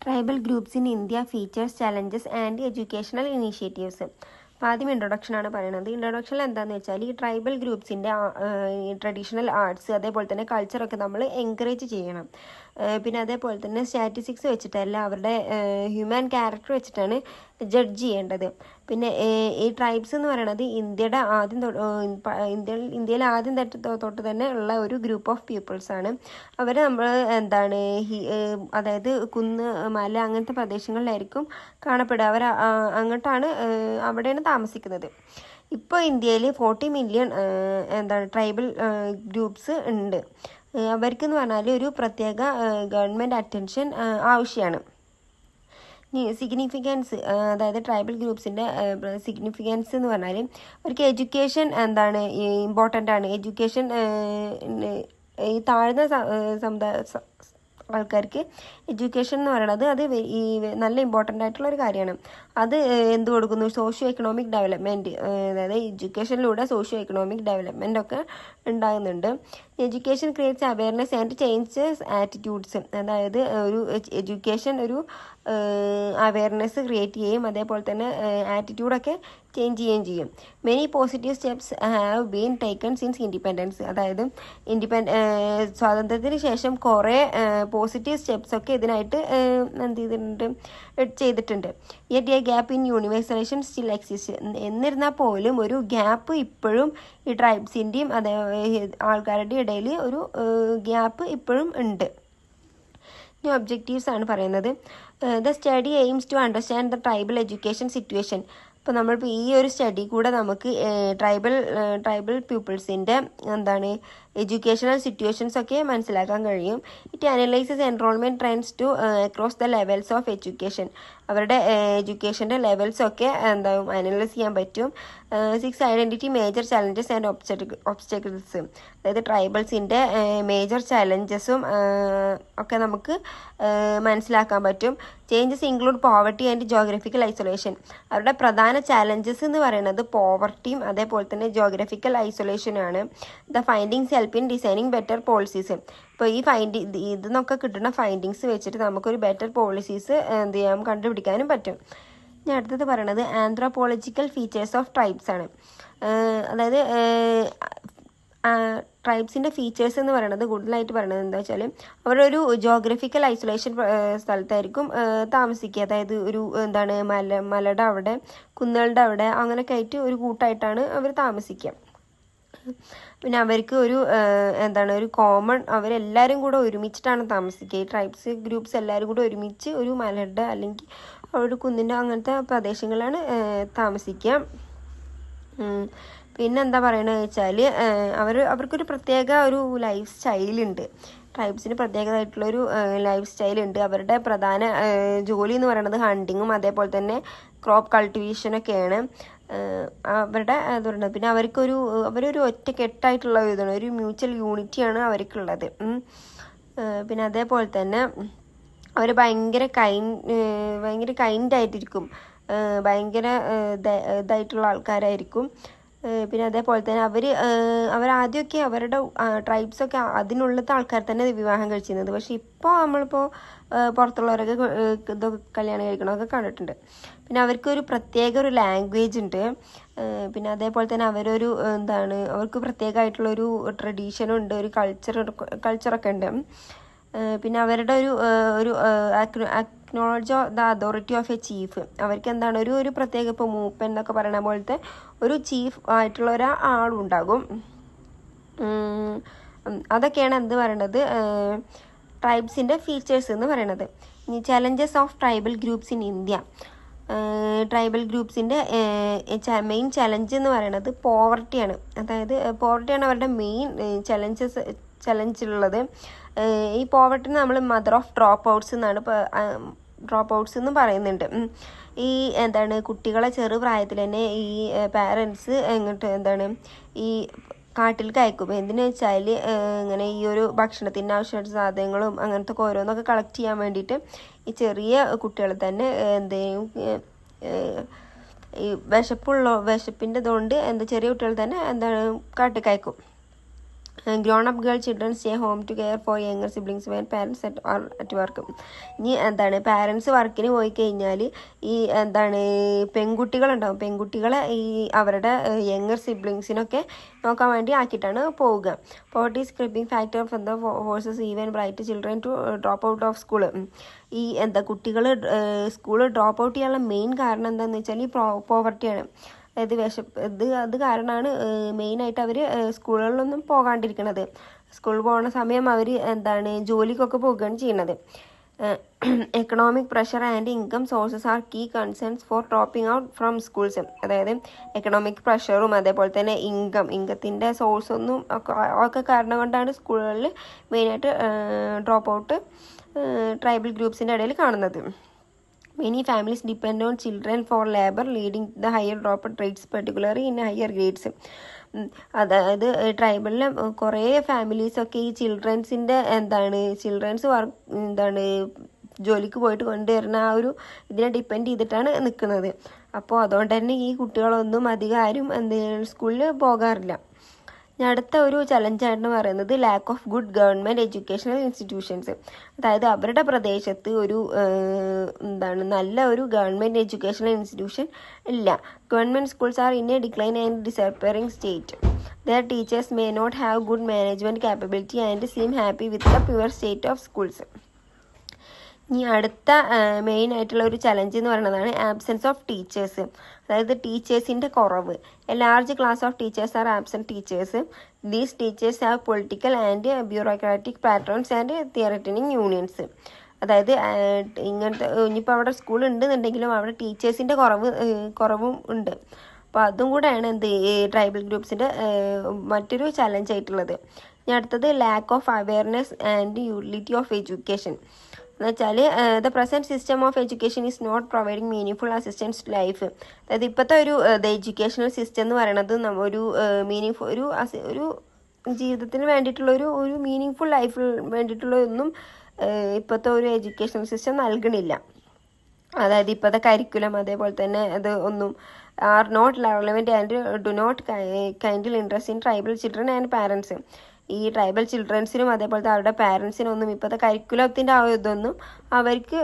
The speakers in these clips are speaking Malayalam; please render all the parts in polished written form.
Tribal groups in India features, challenges and educational initiatives. അപ്പോൾ ആദ്യം ഇൻട്രൊഡക്ഷനാണ് പറയുന്നത്. ഇൻട്രൊഡക്ഷനിൽ എന്താണെന്ന് വെച്ചാൽ ഈ ട്രൈബൽ ഗ്രൂപ്പ്സിൻ്റെ ട്രഡീഷണൽ ആർട്സ് അതേപോലെ തന്നെ കൾച്ചറൊക്കെ നമ്മൾ എൻകറേജ് ചെയ്യണം. പിന്നെ അതേപോലെ തന്നെ സ്റ്റാറ്റിസ്റ്റിക്സ് വെച്ചിട്ടല്ല, അവരുടെ ഹ്യൂമൻ ക്യാരക്ടർ വെച്ചിട്ടാണ് ജഡ്ജ് ചെയ്യേണ്ടത്. പിന്നെ ഈ ട്രൈബ്സ് എന്ന് പറയുന്നത് ഇന്ത്യയുടെ ഇന്ത്യയിൽ ആദ്യം തൊട്ട് തന്നെ ഉള്ള ഒരു ഗ്രൂപ്പ് ഓഫ് പീപ്പിൾസാണ്. അവർ നമ്മൾ അതായത് കുന്ന് മല അങ്ങനത്തെ പ്രദേശങ്ങളിലായിരിക്കും കാണപ്പെടുക. അവർ അവിടെയാണ് താമസിക്കുന്നത്. ഇപ്പോൾ ഇന്ത്യയിൽ 40 മില്യൺ ട്രൈബൽ ഗ്രൂപ്പ്സ് ഉണ്ട്. അവർക്കെന്ന് പറഞ്ഞാൽ ഒരു പ്രത്യേക ഗവൺമെൻറ് അറ്റൻഷൻ ആവശ്യമാണ്. സിഗ്നിഫിക്കൻസ്, അതായത് ട്രൈബൽ ഗ്രൂപ്പ്സിൻ്റെ സിഗ്നിഫിക്കൻസ് എന്ന് പറഞ്ഞാൽ അവർക്ക് എഡ്യൂക്കേഷൻ ഇമ്പോർട്ടൻ്റ് ആണ്. എഡ്യൂക്കേഷൻ ഈ താഴ്ന്ന ആൾക്കാർക്ക് എഡ്യൂക്കേഷൻ എന്ന് പറയുന്നത് അത് നല്ല ഇമ്പോർട്ടൻ്റ് ആയിട്ടുള്ളൊരു കാര്യമാണ്. അത് എന്ത് കൊടുക്കുന്നു? സോഷ്യോ എക്കണോമിക് ഡെവലപ്മെൻറ്റ്, അതായത് എഡ്യൂക്കേഷനിലൂടെ സോഷ്യോ എക്കണോമിക് ഡെവലപ്മെൻ്റ് ഒക്കെ ഉണ്ടാകുന്നുണ്ട്. Education creates awareness and changes attitudes, അതായത് ഒരു എഡ്യൂക്കേഷൻ ഒരു അവയർനെസ് ക്രിയേറ്റ് ചെയ്യും, അതേപോലെ തന്നെ ആറ്റിറ്റ്യൂഡൊക്കെ ചേഞ്ച് ചെയ്യുകയും ചെയ്യും. Many positive steps have been taken since independence, അതായത് സ്വാതന്ത്ര്യത്തിന് ശേഷം കുറേ പോസിറ്റീവ് സ്റ്റെപ്സൊക്കെ ഇതിനായിട്ട് ചെയ്തിട്ടുണ്ട്. Yet A gap in universalisation still exist, എന്നിരുന്നാൽ പോലും ഒരു ഗ്യാപ്പ് ഇപ്പോഴും ഈ ട്രൈബ്സിൻ്റെയും ആൾക്കാരുടെ ഇടയിൽ ഒരു ഗ്യാപ്പ് ഇപ്പോഴും ഉണ്ട്. ഒബ്ജക്റ്റീവ്സ് ആണ് പറയുന്നത്. The study aims to understand the tribal education situation. ഇപ്പോൾ നമ്മളിപ്പോൾ ഈ ഒരു സ്റ്റഡി കൂടെ നമുക്ക് ട്രൈബൽ പീപ്പിൾസിൻ്റെ എഡ്യൂക്കേഷണൽ സിറ്റുവേഷൻസ് ഒക്കെ മനസ്സിലാക്കാൻ കഴിയും. It analyses enrolment trends to across the levels of education, അവരുടെ എഡ്യൂക്കേഷൻ്റെ ലെവൽസൊക്കെ അനലൈസ് ചെയ്യാൻ പറ്റും. 6 identity major challenges and obstacles, അതായത് ട്രൈബൽസിൻ്റെ മേജർ ചലഞ്ചസും ഒക്കെ നമുക്ക് മനസ്സിലാക്കാൻ പറ്റും. Changes include poverty and geographical isolation, അവരുടെ പ്രധാന ചാലഞ്ചസ് എന്ന് പറയുന്നത് പോവർട്ടിയും അതേപോലെ തന്നെ ജോഗ്രഫിക്കൽ ഐസൊലേഷനാണ്. The findings help in designing better policies. ഇപ്പോൾ ഈ ഇതിന്നൊക്കെ കിട്ടുന്ന ഫൈൻഡിങ്സ് വെച്ചിട്ട് നമുക്കൊരു ബെറ്റർ പോളിസീസ് കണ്ടുപിടിക്കാനും പറ്റും. ഇനി അടുത്തത് പറയണത് ആന്ത്രോപോളജിക്കൽ ഫീച്ചേഴ്സ് ഓഫ് ട്രൈബ്സ് ആണ്. അതായത് ട്രൈബ്സിൻ്റെ ഫീച്ചേഴ്സ് എന്ന് പറയുന്നത് കൂടുതലായിട്ട് പറയുന്നത് എന്താ വെച്ചാൽ അവരൊരു ജോഗ്രഫിക്കൽ ഐസൊലേഷൻ സ്ഥലത്തായിരിക്കും താമസിക്കുക. അതായത് ഒരു മലയുടെ അവിടെ, കുന്നുകളുടെ അവിടെ അങ്ങനെയൊക്കെ ആയിട്ട് ഒരു കൂട്ടായിട്ടാണ് അവർ താമസിക്കുക. പിന്നെ അവർക്ക് ഒരു കോമൺ, അവരെല്ലാവരും കൂടെ ഒരുമിച്ചിട്ടാണ് താമസിക്കുക. ഈ ട്രൈബ്സ് ഗ്രൂപ്പ്സ് എല്ലാവരും കൂടെ ഒരുമിച്ച് ഒരു മലയുടെ അല്ലെങ്കിൽ ഒരു കുന്നിൻ്റെ അങ്ങനത്തെ പ്രദേശങ്ങളിലാണ് താമസിക്കുക. പിന്നെന്താ പറയണത് വെച്ചാൽ അവർക്കൊരു പ്രത്യേക ഒരു ലൈഫ് സ്റ്റൈലുണ്ട്. ട്രൈബ്സിന് പ്രത്യേകമായിട്ടുള്ളൊരു ലൈഫ് സ്റ്റൈലുണ്ട്. അവരുടെ പ്രധാന ജോലി എന്ന് പറയുന്നത് ഹണ്ടിങ്ങും അതേപോലെ തന്നെ ക്രോപ്പ് കൾട്ടിവേഷനൊക്കെയാണ് അവരുടെ ഇത് പറയുന്നത്. പിന്നെ അവരൊരു ഒറ്റക്കെട്ടായിട്ടുള്ള ഇതാണ്, ഒരു മ്യൂച്വൽ യൂണിറ്റിയാണ് അവർക്കുള്ളത്. പിന്നെ അതേപോലെ തന്നെ അവർ ഭയങ്കര കൈൻഡായിട്ടിരിക്കും, ഭയങ്കര ഇതായിട്ടുള്ള ആൾക്കാരായിരിക്കും. പിന്നെ അതേപോലെ തന്നെ അവരാദ്യമൊക്കെ അവരുടെ ട്രൈബ്സൊക്കെ അതിനുള്ളത്തെ ആൾക്കാർ തന്നെ വിവാഹം കഴിച്ചിരുന്നത്. പക്ഷെ ഇപ്പോൾ നമ്മളിപ്പോൾ പുറത്തുള്ളവരൊക്കെ ഇതൊക്കെ കല്യാണം കഴിക്കണമൊക്കെ കണ്ടിട്ടുണ്ട്. പിന്നെ അവർക്കൊരു പ്രത്യേക ഒരു ലാംഗ്വേജ് ഉണ്ട്. പിന്നെ അതേപോലെ തന്നെ അവർക്ക് പ്രത്യേകമായിട്ടുള്ളൊരു ട്രഡീഷനും ഉണ്ട്, ഒരു കൾച്ചറൊക്കെ ഉണ്ട്. പിന്നെ അവരുടെ ഒരു acknowledge the authority of A chief, അവർക്ക് ഒരു പ്രത്യേക ഇപ്പോൾ മൂപ്പൻ എന്നൊക്കെ പറയുന്ന പോലത്തെ ഒരു ചീഫ് ആയിട്ടുള്ള ഒരാളുണ്ടാകും. അതൊക്കെയാണ് പറയണത് ട്രൈബ്സിൻ്റെ ഫീച്ചേഴ്സ് എന്ന് പറയണത്. ഇനി challenges of tribal groups in India. Tribal ഗ്രൂപ്പ്സിൻ്റെ മെയിൻ ചലഞ്ച് എന്ന് പറയുന്നത് പോവർട്ടിയാണ്. അതായത് പോവർട്ടിയാണ് അവരുടെ മെയിൻ ചലഞ്ചുള്ളത്. ഈ പോവർട്ടിനെ നമ്മൾ മദർ ഓഫ് ഡ്രോപ്പ് ഔട്ട്സ് എന്ന് പറയുന്നുണ്ട്. ഈ കുട്ടികളെ ചെറുപ്രായത്തിൽ തന്നെ ഈ പാരൻസ് ഈ കാട്ടിലേക്ക് അയക്കും. എന്തിനു വെച്ചാൽ ഇങ്ങനെ ഈ ഒരു ഭക്ഷണത്തിൻ്റെ ആവശ്യമായിട്ട് സാധനങ്ങളും അങ്ങനത്തെ ഓരോന്നൊക്കെ കളക്ട് ചെയ്യാൻ വേണ്ടിയിട്ട് ഈ ചെറിയ കുട്ടികൾ തന്നെ ഈ വിശപ്പിൻ്റെ ഇതുകൊണ്ട് ചെറിയ കുട്ടികൾ തന്നെ കാട്ടിലേക്ക് അയക്കും. Grown up girl children stay home to care for younger siblings when parents at work. ഇനി എന്താണ് പാരൻസ് വർക്കിന് പോയി കഴിഞ്ഞാൽ ഈ എന്താണ് പെൺകുട്ടികളുണ്ടാവും, പെൺകുട്ടികളെ ഈ അവരുടെ യങ്ങർ സിബ്ലിങ്സിനൊക്കെ നോക്കാൻ വേണ്ടി ആക്കിയിട്ടാണ് പോവുക. Poverty is creeping factor for the forces even bright children to drop out of school. ഈ കുട്ടികൾ സ്കൂൾ ഡ്രോപ്പ് ഔട്ട് ചെയ്യാനുള്ള മെയിൻ കാരണം എന്താണെന്ന് വെച്ചാൽ ഈ പോവർട്ടിയാണ്. അതായത് അത് കാരണമാണ് മെയിനായിട്ട് അവർ സ്കൂളുകളിലൊന്നും പോകാണ്ടിരിക്കുന്നത്. സ്കൂളിൽ പോകുന്ന സമയം അവർ ജോലിക്കൊക്കെ പോവുകയാണ് ചെയ്യുന്നത്. Economic pressure and income sources are key concerns for dropping out from schools. അതായത് എക്കണോമിക് പ്രഷറും അതേപോലെ തന്നെ ഇൻകത്തിൻ്റെ സോഴ്സൊന്നും ഒക്കെ കാരണം കൊണ്ടാണ് സ്കൂളുകളിൽ മെയിനായിട്ട് ഡ്രോപ്പ് ഔട്ട് ട്രൈബൽ ഗ്രൂപ്പ്സിൻ്റെ ഇടയിൽ കാണുന്നത്. Many families depend on children for labor, leading the higher dropout rates, particularly in higher grades. അതായത് ട്രൈബലിലെ കുറേ ഫാമിലീസൊക്കെ ഈ ചിൽഡ്രൻസ് ജോലിക്ക് പോയിട്ട് കൊണ്ടുവരുന്ന ആ ഒരു ഇതിനെ ഡിപ്പെൻഡ് ചെയ്തിട്ടാണ് നിൽക്കുന്നത്. അപ്പോൾ അതുകൊണ്ട് തന്നെ ഈ കുട്ടികളൊന്നും അധികം ആരും സ്കൂളിൽ പോകാറില്ല. അടുത്ത ഒരു ചലഞ്ചാണെന്ന് പറയുന്നത് lack of good government educational institutions. അതായത് അവരുടെ പ്രദേശത്ത് ഒരു നല്ല ഒരു ഗവൺമെൻറ് എഡ്യൂക്കേഷണൽ ഇൻസ്റ്റിറ്റ്യൂഷൻ ഇല്ല. Government schools are in a decline and disappearing state. Their teachers may not have good management capability and seem happy with the poor state of schools. ഇനി അടുത്ത മെയിൻ ആയിട്ടുള്ള ഒരു ചലഞ്ച് എന്ന് പറയുന്നതാണ് ആബ്സെൻസ് ഓഫ് ടീച്ചേഴ്സ്. അതായത് ടീച്ചേഴ്സിൻ്റെ കുറവ്. A large class of teachers are absent teachers. These teachers have political and bureaucratic patterns and threatening unions. അതായത് ഇങ്ങനത്തെ ഇനിയിപ്പോൾ അവിടെ സ്കൂൾ ഉണ്ടെന്നുണ്ടെങ്കിലും അവിടെ ടീച്ചേഴ്സിൻ്റെ കുറവും ഉണ്ട്. അപ്പോൾ അതും കൂടെയാണ് ട്രൈബൽ ഗ്രൂപ്പ്സിൻ്റെ മറ്റൊരു ചലഞ്ച് ആയിട്ടുള്ളത്. ഇനി അടുത്തത് lack of awareness and utility of education. എന്ന് വെച്ചാൽ the present system of education is not providing meaning assistance to life. അതായത് ഇപ്പോഴത്തെ ഒരു എഡ്യൂക്കേഷണൽ സിസ്റ്റം എന്ന് പറയുന്നത് ഒരു ഒരു ജീവിതത്തിന് വേണ്ടിയിട്ടുള്ള ഒരു മീനിങ് ഫുൾ ലൈഫിൽ വേണ്ടിയിട്ടുള്ള ഒന്നും ഇപ്പോഴത്തെ ഒരു എഡ്യൂക്കേഷണൽ സിസ്റ്റം നൽകണില്ല. അതായത് ഇപ്പോഴത്തെ കരിക്കുലം അതേപോലെ തന്നെ അത് ഒന്നും are not relevant and do not kindle interest in tribal children and parents. ഈ ട്രൈബൽ ചിൽഡ്രൻസിനും അതേപോലത്തെ അവരുടെ പാരൻസിനൊന്നും ഇപ്പോഴത്തെ കരിക്കുലത്തിൻ്റെ ആ ഇതൊന്നും അവർക്ക്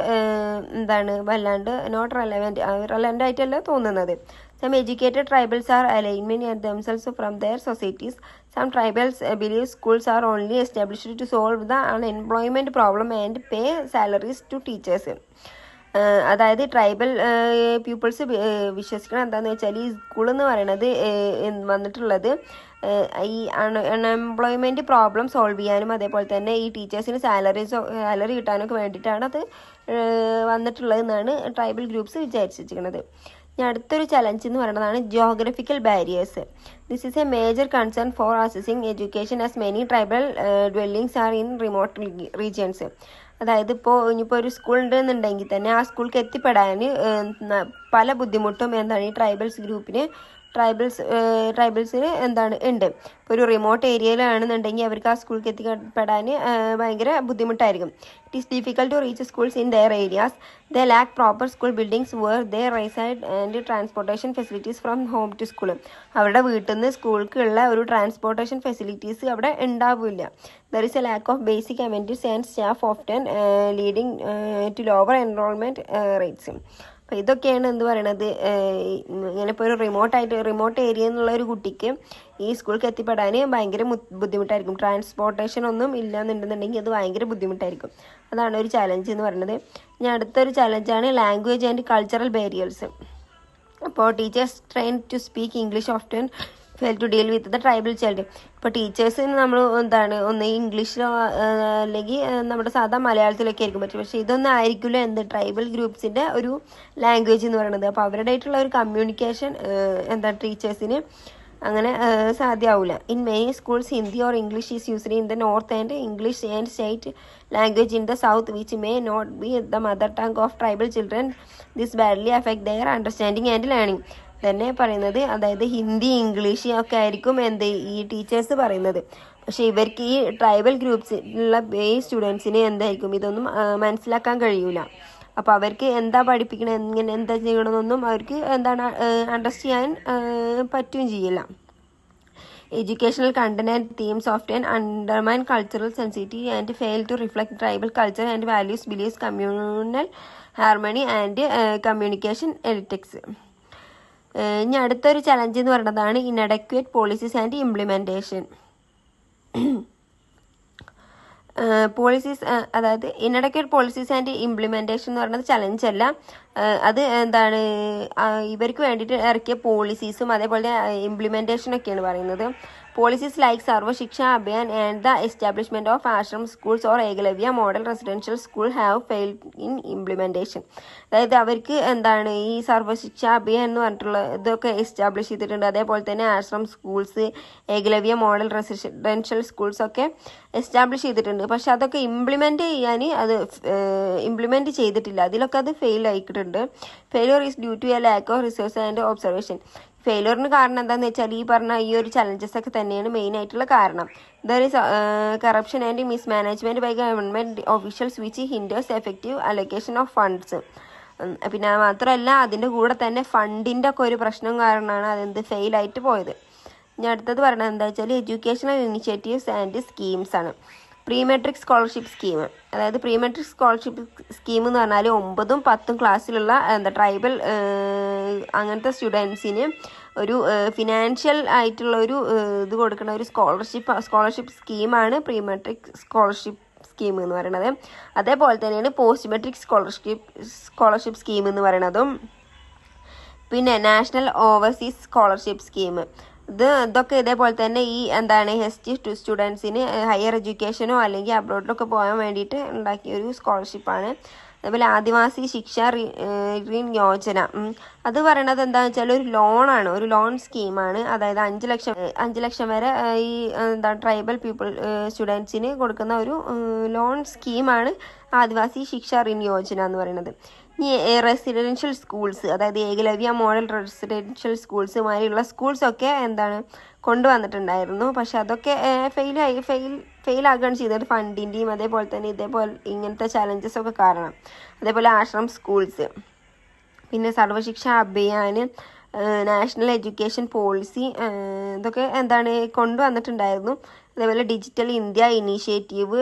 വല്ലാണ്ട് നോട്ട് റെലവൻ്റ് ആയിട്ടല്ല തോന്നുന്നത്. Some educated tribals are alignment at themselves from their societies. Some tribals believe schools are only established to solve the unemployment problem and pay salaries to teachers. അതായത് ട്രൈബൽ പീപ്പിൾസ് വിശ്വസിക്കണം എന്താണെന്ന് വെച്ചാൽ ഈ സ്കൂളെന്ന് പറയണത് വന്നിട്ടുള്ളത് ഈ അൺഎംപ്ലോയ്മെൻറ്റ് പ്രോബ്ലം സോൾവ് ചെയ്യാനും അതേപോലെ തന്നെ ഈ ടീച്ചേഴ്സിന് സാലറി കിട്ടാനൊക്കെ വേണ്ടിയിട്ടാണ് അത് വന്നിട്ടുള്ളതെന്നാണ് ട്രൈബൽ ഗ്രൂപ്പ്സ് വിചാരിച്ചിരിക്കുന്നത്. ഇനി അടുത്തൊരു ചലഞ്ച് എന്ന് പറയുന്നതാണ് geographical barriers. This is A major concern for assessing education as many tribal dwellings are in remote regions. അതായത് ഇനിയിപ്പോൾ ഒരു സ്കൂൾ ഉണ്ടെന്നുണ്ടെങ്കിൽ തന്നെ ആ സ്കൂൾക്ക് എത്തിപ്പെടാൻ പല ബുദ്ധിമുട്ടും ഈ ട്രൈബൽസിന് ഉണ്ട്. ഇപ്പോൾ ഒരു റിമോട്ട് ഏരിയയിലാണെന്നുണ്ടെങ്കിൽ അവർക്ക് ആ സ്കൂൾക്ക് എത്തിപ്പെടാൻ ഭയങ്കര ബുദ്ധിമുട്ടായിരിക്കും. It is difficult to reach schools in their areas. They lack proper school buildings where they reside and transportation facilities from home to school. അവരുടെ വീട്ടിൽ നിന്ന് സ്കൂൾക്കുള്ള ഒരു ട്രാൻസ്പോർട്ടേഷൻ ഫെസിലിറ്റീസ് അവിടെ ഉണ്ടാവില്ല. There is a lack of basic amenities and staff often leading to lower enrolment rates. അപ്പോൾ ഇതൊക്കെയാണ് പറയണത്. ഇങ്ങനെ ഇപ്പോൾ ഒരു റിമോട്ട് ഏരിയ എന്നുള്ള ഒരു കുട്ടിക്ക് ഈ സ്കൂൾക്ക് എത്തിപ്പെടാൻ ഭയങ്കര ബുദ്ധിമുട്ടായിരിക്കും. ട്രാൻസ്പോർട്ടേഷൻ ഒന്നും ഇല്ലയെന്നുണ്ടെന്നുണ്ടെങ്കിൽ അത് ഭയങ്കര ബുദ്ധിമുട്ടായിരിക്കും. അതാണ് ഒരു ചലഞ്ച് എന്ന് പറയുന്നത്. ഇനി അടുത്തൊരു ചലഞ്ചാണ് ലാംഗ്വേജ് ആൻഡ് കൾച്ചറൽ ബാരിയേഴ്സ്. അപ്പോൾ teachers train to speak English often fail to deal with the tribal child. ഇപ്പോൾ ടീച്ചേഴ്സിന് നമ്മൾ ഒന്ന് ഇംഗ്ലീഷിലോ അല്ലെങ്കിൽ നമ്മുടെ സാധാ മലയാളത്തിലൊക്കെ ആയിരിക്കും പറ്റും. പക്ഷേ ഇതൊന്നും ആയിരിക്കില്ല ട്രൈബൽ ഗ്രൂപ്പ്സിൻ്റെ ഒരു ലാംഗ്വേജ് എന്ന് പറയുന്നത്. അപ്പോൾ അവരുടെ ആയിട്ടുള്ള ഒരു കമ്മ്യൂണിക്കേഷൻ ടീച്ചേഴ്സിന് അങ്ങനെ സാധ്യമാവില്ല. In many schools Hindi or English is used in the north and English and state language in the south which may not be the mother tongue of tribal children. This badly affect their understanding and learning. തന്നെ പറയുന്നത് അതായത് ഹിന്ദി ഇംഗ്ലീഷ് ഒക്കെ ആയിരിക്കും ഈ ടീച്ചേഴ്സ് പറയുന്നത്. പക്ഷേ ഇവർക്ക് ഈ ട്രൈബൽ ഗ്രൂപ്പ്സിലുള്ള സ്റ്റുഡൻസിന് ഇതൊന്നും മനസ്സിലാക്കാൻ കഴിയൂല. അപ്പോൾ അവർക്ക് എന്താ പഠിപ്പിക്കണം എന്താ ചെയ്യണമെന്നൊന്നും അവർക്ക് അണ്ടർസ്റ്റാൻഡ് ചെയ്യാൻ പറ്റുകയും ചെയ്യില്ല. Educational content and themes often undermine cultural sensitivity and fail to reflect tribal culture and values, beliefs, communal harmony and communication ethics. ഇനി അടുത്തൊരു ചലഞ്ച് എന്ന് പറയുന്നതാണ് inadequate policies and implementation. Policies അതായത് ഇൻഅഡക്വേറ്റ് പോളിസീസ് ആൻഡ് ഇംപ്ലിമെൻറ്റേഷൻ എന്ന് പറയുന്നത് ചലഞ്ച് അല്ല, അത് എന്താണ് ഇവർക്ക് വേണ്ടിയിട്ട് ഇറക്കിയ പോളിസീസും അതേപോലെ ഇംപ്ലിമെൻറ്റേഷനൊക്കെയാണ് പറയുന്നത്. Policies like Sarva Shiksha Abhiyan and the establishment of ashram schools or Egalavya model residential school have failed in implementation. അതായത് അവർക്ക് എന്താണ് ഈ സർവശിക്ഷ അഭിയാൻ എന്ന് പറഞ്ഞിട്ടുള്ള ഇതൊക്കെ എസ്റ്റാബ്ലിഷ് ചെയ്തിട്ടുണ്ട്. അതേപോലെ തന്നെ ashram schools, Eklavya model residential schools ഒക്കെ എസ്റ്റാബ്ലിഷ് ചെയ്തിട്ടുണ്ട്. പക്ഷെ അതൊക്കെ ഇംപ്ലിമെൻറ്റ് ചെയ്യാൻ അത് ഇംപ്ലിമെൻറ്റ് ചെയ്തിട്ടില്ല. അതിലൊക്കെ അത് ഫെയിൽ ആയിട്ടുണ്ട്. Failure is due to a lack of resource and observation. ഫെയിലിയറിന് കാരണം എന്താണെന്ന് വെച്ചാൽ ഈ പറഞ്ഞ ഈ ഒരു ചലഞ്ചസ് ഒക്കെ തന്നെയാണ് മെയിൻ ആയിട്ടുള്ള കാരണം. There is corruption and mismanagement by government officials which hinders effective allocation of funds. പിന്നെ മാത്രമല്ല അതിൻ്റെ കൂടെ തന്നെ ഫണ്ടിൻ്റെ ഒക്കെ ഒരു പ്രശ്നം കാരണമാണ് അതെന്ത് ഫെയിലായിട്ട് പോയത്. ഇനി അടുത്തത് പറയുന്നത് എന്താ വെച്ചാൽ എഡ്യൂക്കേഷണൽ ഇനിഷ്യേറ്റീവ്സ് ആൻഡ് സ്കീംസ് ആണ്. പ്രീ മെട്രിക് സ്കോളർഷിപ്പ് സ്കീം, അതായത് പ്രീ മെട്രിക് സ്കോളർഷിപ്പ് സ്കീം എന്ന് പറഞ്ഞാൽ 9ഉം 10ഉം ക്ലാസ്സിലുള്ള ട്രൈബൽ അങ്ങനത്തെ സ്റ്റുഡൻസിന് ഒരു ഫിനാൻഷ്യൽ ആയിട്ടുള്ള ഒരു ഇത് കൊടുക്കുന്ന ഒരു സ്കോളർഷിപ്പ് സ്കീമാണ് പ്രീ മെട്രിക് സ്കോളർഷിപ്പ് സ്കീം എന്ന് പറയുന്നത്. അതേപോലെ തന്നെയാണ് പോസ്റ്റ് മെട്രിക് സ്കോളർഷിപ്പ് സ്കീം എന്ന് പറയുന്നതും. പിന്നെ നാഷണൽ ഓവർസീസ് സ്കോളർഷിപ്പ് സ്കീം, ഇതൊക്കെ ഇതേപോലെ തന്നെ ഈ എസ്.ടി സ്റ്റുഡൻസിന് ഹയർ എഡ്യൂക്കേഷനോ അല്ലെങ്കിൽ അബ്രോഡിലൊക്കെ പോകാൻ വേണ്ടിയിട്ട് ഉണ്ടാക്കിയ ഒരു സ്കോളർഷിപ്പാണ്. അതേപോലെ ആദിവാസി ശിക്ഷ റിൻ യോജന, അത് പറയണത് എന്താണെന്ന് വെച്ചാൽ ഒരു ലോണാണ്, ഒരു ലോൺ സ്കീമാണ്. അതായത് 5 ലക്ഷം വരെ ഈ ട്രൈബൽ പീപ്പിൾ സ്റ്റുഡൻസിന് കൊടുക്കുന്ന ഒരു ലോൺ സ്കീമാണ് ആദിവാസി ശിക്ഷ റിൻ യോജന എന്ന് പറയുന്നത്. ഇനി റെസിഡൻഷ്യൽ സ്കൂൾസ്, അതായത് ഏകലവ്യ മോഡൽ റെസിഡൻഷ്യൽ സ്കൂൾസ് മാതിരിയുള്ള സ്കൂൾസൊക്കെ കൊണ്ടുവന്നിട്ടുണ്ടായിരുന്നു. പക്ഷെ അതൊക്കെ ഫെയിലാകുകയാണ് ചെയ്തത് ഫണ്ടിൻ്റെയും അതേപോലെ തന്നെ ഇങ്ങനത്തെ ചലഞ്ചസ് ഒക്കെ കാരണം. അതേപോലെ ആശ്രം സ്കൂൾസ്, പിന്നെ സർവശിക്ഷ അഭിയാന്, നാഷണൽ എഡ്യൂക്കേഷൻ പോളിസി, ഇതൊക്കെ കൊണ്ടുവന്നിട്ടുണ്ടായിരുന്നു. അതേപോലെ ഡിജിറ്റൽ ഇന്ത്യ ഇനീഷ്യേറ്റീവ്,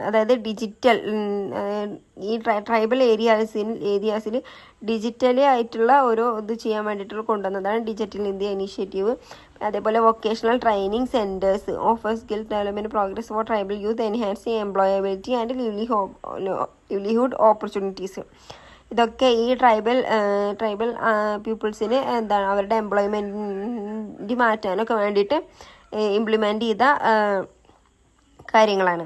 അതായത് ഡിജിറ്റൽ ഈ ട്രൈബൽ ഏരിയാസിൽ ഡിജിറ്റലി ആയിട്ടുള്ള ഓരോ ഇത് ചെയ്യാൻ വേണ്ടിയിട്ടുള്ള കൊണ്ടുവന്നതാണ് ഡിജിറ്റൽ ഇന്ത്യ ഇനീഷ്യേറ്റീവ്. അതേപോലെ vocational training centres offer skill development progress four tribal youth enhancing employability and livelihood opportunities. ഇതൊക്കെ ഈ ട്രൈബൽ പീപ്പിൾസിന് അവരുടെ എംപ്ലോയ്മെൻറ്റ് മാറ്റാനൊക്കെ വേണ്ടിയിട്ട് ഇംപ്ലിമെൻ്റ് ചെയ്ത കാര്യങ്ങളാണ്.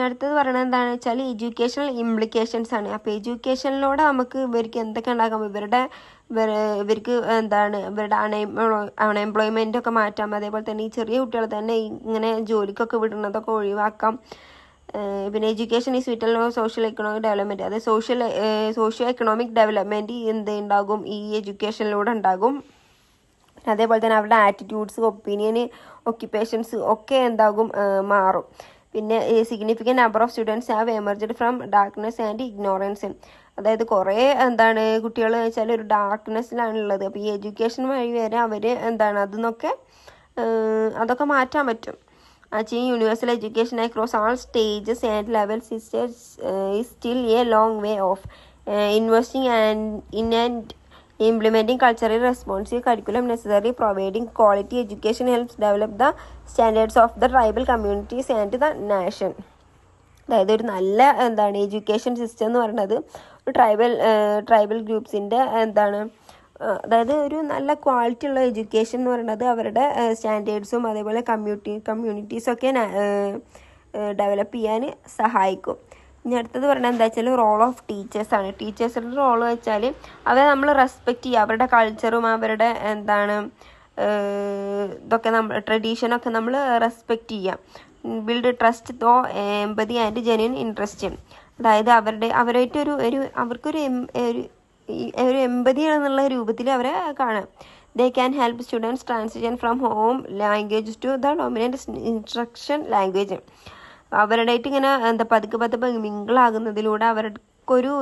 അടുത്തത് പറയുന്നത് എന്താണെന്ന് വെച്ചാൽ എഡ്യൂക്കേഷണൽ ഇംപ്ലിക്കേഷൻസ് ആണ്. അപ്പോൾ എഡ്യൂക്കേഷനിലൂടെ നമുക്ക് ഇവർക്ക് എന്തൊക്കെ ഉണ്ടാക്കാം, ഇവർക്ക് ഇവരുടെ അൺഎംപ്ലോയ്മെൻ്റ് ഒക്കെ മാറ്റാം. അതേപോലെ തന്നെ ഈ ചെറിയ കുട്ടികളെ തന്നെ ഇങ്ങനെ ജോലിക്കൊക്കെ വിടുന്നതൊക്കെ ഒഴിവാക്കാം. പിന്നെ education is vital social economic development, അത് സോഷ്യോ എക്കണോമിക് ഡെവലപ്മെൻറ്റ് ഉണ്ടാകും ഈ എഡ്യൂക്കേഷനിലൂടെ ഉണ്ടാകും. അതേപോലെ തന്നെ അവരുടെ ആറ്റിറ്റ്യൂഡ്സ്, ഒപ്പീനിയൻ, ഒക്യുപ്പേഷൻസ് ഒക്കെ മാറും. പിന്നെ significant number of students have emerged from darkness and ignorance, അതായത് കുറേ കുട്ടികൾ വെച്ചാൽ ഒരു ഡാർക്ക്നെസ്സിലാണുള്ളത്. അപ്പോൾ ഈ എഡ്യൂക്കേഷൻ വഴി വരെ അവർ അതൊക്കെ മാറ്റാൻ പറ്റും. Achieving universal education across all stages and levels is still a long way off. Investing in and implementing culturally responsive curriculum necessary providing quality education helps develop the standards of the tribal communities and the nation. അതായത് ഒരു നല്ല എഡ്യൂക്കേഷൻ സിസ്റ്റം എന്ന് പറയുന്നത് ട്രൈബൽ ഗ്രൂപ്പ്സിൻ്റെ അതായത് ഒരു നല്ല ക്വാളിറ്റി ഉള്ള എഡ്യൂക്കേഷൻ എന്ന് പറയുന്നത് അവരുടെ സ്റ്റാൻഡേർഡ്സും അതേപോലെ കമ്മ്യൂണിറ്റീസൊക്കെ ഡെവലപ്പ് ചെയ്യാൻ സഹായിക്കും. ഇനി അടുത്തത് പറയുന്നത് എന്താ വെച്ചാൽ റോൾ ഓഫ് ടീച്ചേഴ്സാണ്. ടീച്ചേഴ്സിൻ്റെ റോൾ വെച്ചാൽ അവരെ നമ്മൾ റെസ്പെക്റ്റ് ചെയ്യുക, അവരുടെ കൾച്ചറും അവരുടെ ഇതൊക്കെ ട്രഡീഷനൊക്കെ നമ്മൾ റെസ്പെക്റ്റ് ചെയ്യുക. ബിൽഡ് ട്രസ്റ്റ് തോ എമ്പതി ആൻഡ് ജെന്യൂൻ ഇൻട്രസ്റ്റ്, അതായത് അവരായിട്ട് അവർക്കൊരു എമ്പതി എന്നുള്ള രൂപത്തിൽ അവരെ കാണാം. They can help students transition from home language to the dominant instruction language. അവരുടെ ഇങ്ങനെ പതുക്കെ മിങ്കിളാകുന്നതിലൂടെ അവർക്കൊരു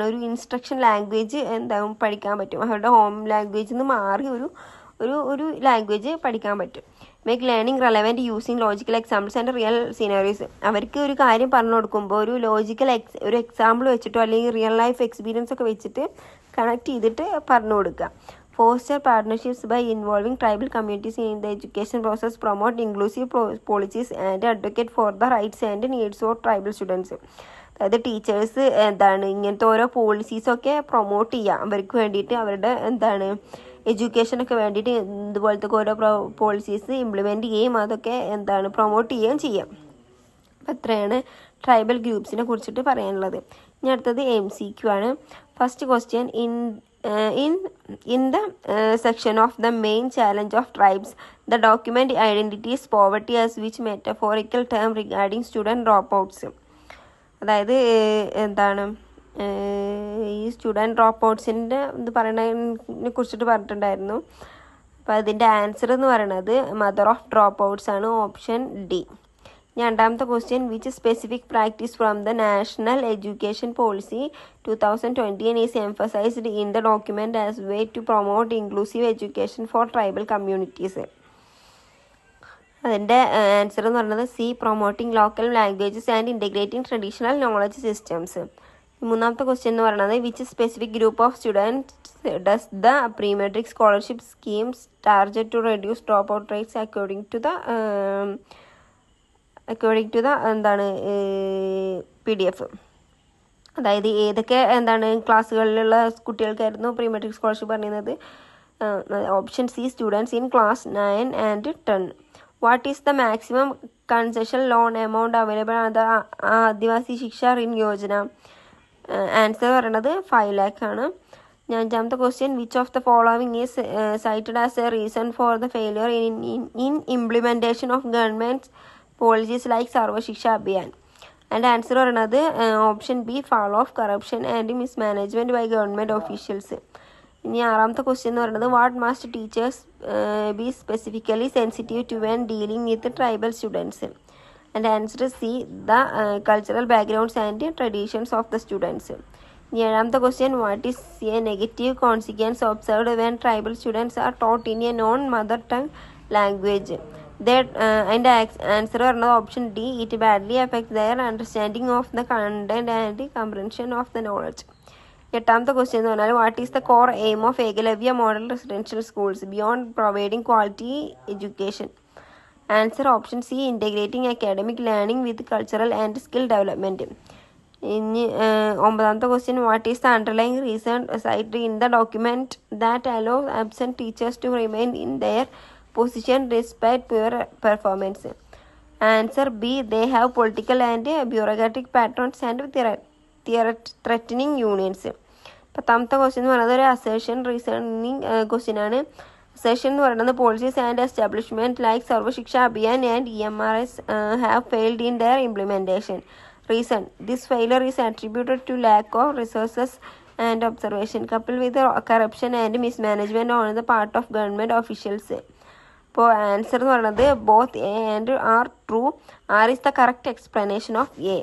ഒരു ഇൻസ്ട്രക്ഷൻ ലാംഗ്വേജ് പഠിക്കാൻ പറ്റും. അവരുടെ ഹോം ലാംഗ്വേജിൽ നിന്ന് മാറി ഒരു ലാംഗ്വേജ് പഠിക്കാൻ പറ്റും. Make learning relevant using logical examples and real sceneries. അവർക്ക് ഒരു കാര്യം പറഞ്ഞു കൊടുക്കുമ്പോൾ ഒരു ലോജിക്കൽ ഒരു എക്സാമ്പിൾ വെച്ചിട്ടോ അല്ലെങ്കിൽ റിയൽ ലൈഫ് എക്സ്പീരിയൻസ് ഒക്കെ വെച്ചിട്ട് കണക്ട് ചെയ്തിട്ട് പറഞ്ഞു കൊടുക്കുക. Foster partnerships by involving tribal communities in the education process, promote inclusive policies and advocate for the rights and needs of tribal students. അതായത് ടീച്ചേഴ്സ് ഇങ്ങനത്തെ ഓരോ പോളിസീസൊക്കെ പ്രൊമോട്ട് ചെയ്യുക, അവർക്ക് വേണ്ടിയിട്ട് അവരുടെ എഡ്യൂക്കേഷനൊക്കെ വേണ്ടിയിട്ട് ഇതുപോലത്തെ ഓരോ പോളിസീസ് ഇംപ്ലിമെൻറ്റ് ചെയ്യുകയും അതൊക്കെ പ്രൊമോട്ട് ചെയ്യുകയും ചെയ്യാം. അപ്പം അത്രയാണ് ട്രൈബൽ ഗ്രൂപ്പ്സിനെ കുറിച്ചിട്ട് പറയാനുള്ളത്. ഇനി അടുത്തത് MCQ ആണ്. First question, in the section of the main challenge of tribes, the document identities poverty as which metaphorical term regarding student dropouts. അതായത് ഈ സ്റ്റുഡൻറ്റ് ഡ്രോപ്പ് ഔട്ട്സിൻ്റെ ഇത് പറയുന്നതിനെ കുറിച്ചിട്ട് പറഞ്ഞിട്ടുണ്ടായിരുന്നു. അപ്പോൾ അതിൻ്റെ ആൻസർ എന്ന് പറയുന്നത് മദർ ഓഫ് ഡ്രോപ്പ് ഔട്ട്സ് ആണ്, ഓപ്ഷൻ ഡി. രണ്ടാമത്തെ question, which specific practice from the National Education Policy 2020 is emphasised in the document as way to promote inclusive education for tribal communities. അതിൻ്റെ ആൻസർ എന്ന് പറയുന്നത് C, promoting local languages and integrating traditional knowledge systems. മൂന്നാമത്തെ ക്വസ്റ്റ്യൻ എന്ന് പറയുന്നത്, which specific group of students does the pre matric scholarship schemes target to reduce drop out rates according to the PDF. അതായത് ഏതൊക്കെ ക്ലാസ്സുകളിലുള്ള കുട്ടികൾക്കായിരുന്നു പ്രീ മെട്രിക് സ്കോളർഷിപ്പ് പറയുന്നത്? Option C, students in class 9 and 10. What is the maximum concession loan amount available ആണ് ദ ആദിവാസി ശിക്ഷ റിൻ യോജന? ആൻസർ പറയുന്നത് 5 lakh ആണ്. അഞ്ചാമത്തെ question, which of the following is സൈറ്റഡ് as A reason for the failure in implementation of government policies like Sarva Shiksha Abhiyan? And answer പറയുന്നത് option B, fall of corruption and mismanagement by government officials. ഇനി ആറാമത്തെ ക്വസ്റ്റ്യൻ എന്ന് പറയുന്നത്, what must teachers be specifically sensitive to when dealing with tribal students? And answer C, the cultural backgrounds and traditions of the students. ഇനി ഏഴാമത്തെ question, what is a negative consequence observed when tribal students are taught in a non mother tongue language? അതിൻ്റെ ആൻസർ പറയുന്നത് option D, it badly affect their understanding of the content and comprehension of the knowledge. എട്ടാമത്തെ ക്വസ്റ്റ്യൻ എന്ന് പറഞ്ഞാൽ, what is the core aim of Eklavya model residential schools beyond providing quality education? Answer option C, integrating academic learning with cultural and skill development. ഇനി ഒമ്പതാമത്തെ question, what is the underlying reason cited in the document that allow absent teachers to remain in their position despite poor performance? Answer B, they have political and bureaucratic patterns and threatening unions. പത്താമത്തെ ക്വസ്റ്റ്യൻ എന്ന് പറയുന്നത് ഒരു അസേഷൻ റീസണിങ് ക്വസ്റ്റ്യൻ ആണ്. അസേഷൻ എന്ന് പറയുന്നത് policies and establishment like Sarva Shiksha Abhiyan and EMRS have failed in their implementation. Reason, this failure is attributed to lack of resources and observation coupled with corruption and mismanagement on the part of government officials. അപ്പോൾ ആൻസർ എന്ന് പറയുന്നത് both A and R true. R is the correct explanation of A.